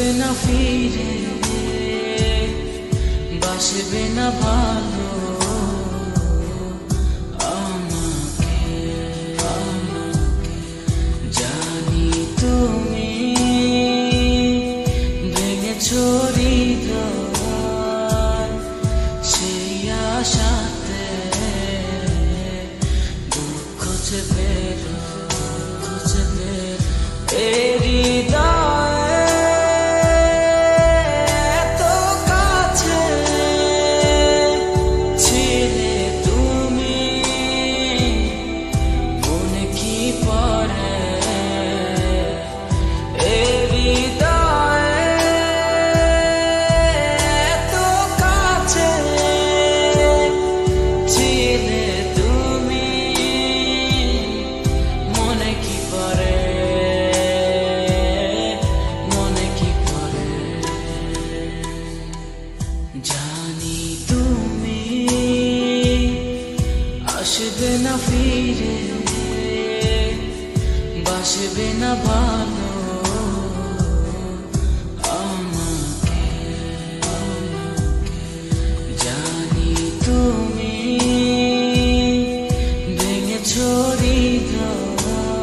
আসবে না ফিরে, বাসবে না ভালো আমাকে। জানি তুমি ভেঙেছো হৃদয়, সেই আশাতে দুঃখ চেপে জানি তুমি আসবে না ফিরে, বাসবে না ভালো আমাকে। জানি তুমি ভেঙেছো হৃদয়,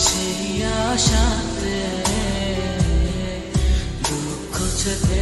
সেই আশাতে দুঃখ চেপে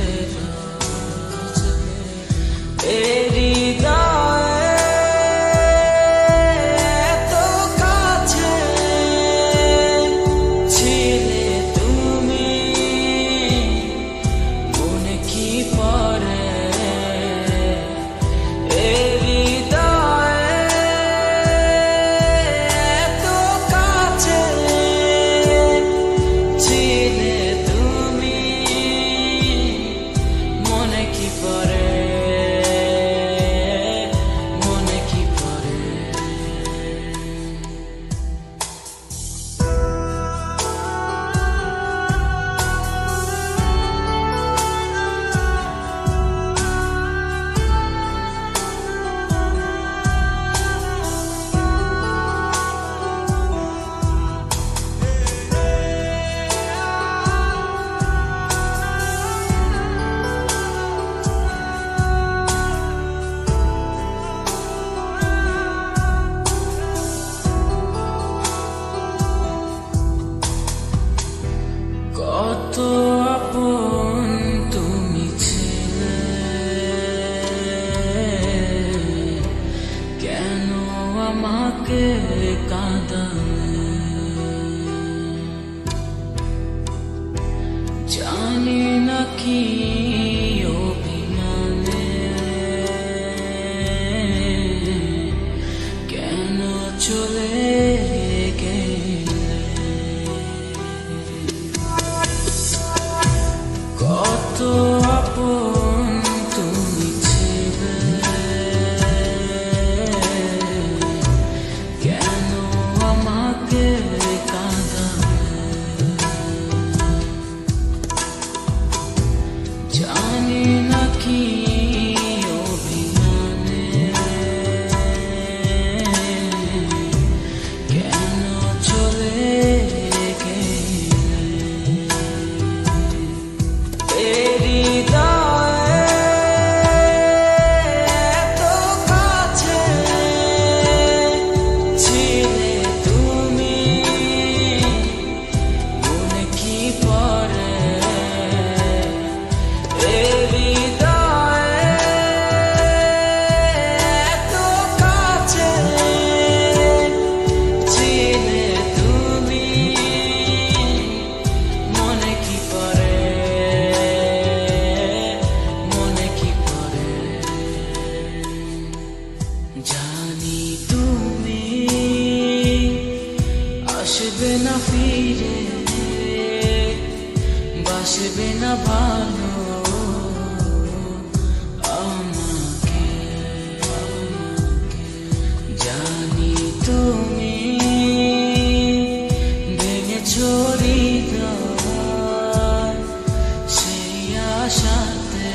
কত আপন তুমি ছিলে, কেন আমাকে কাঁদালে? জানি না কি অভিমানে কেন চলে কত আপন তুমি ছিলে, কেন আমাকে কাঁদালে? জানি না কি অভিমানে কেন চলে জানি তুমি আসবে না ফিরে, বাসবে না ভালো আমাকে। জানি তুমি ভেঙেছো হৃদয়, সেই আশাতে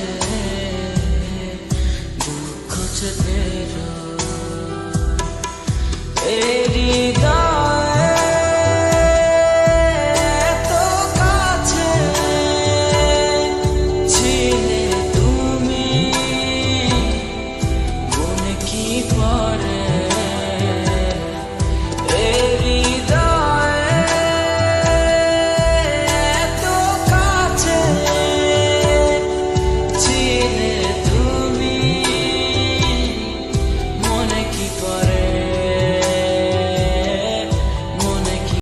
দুঃখ চেপে হৃদয়।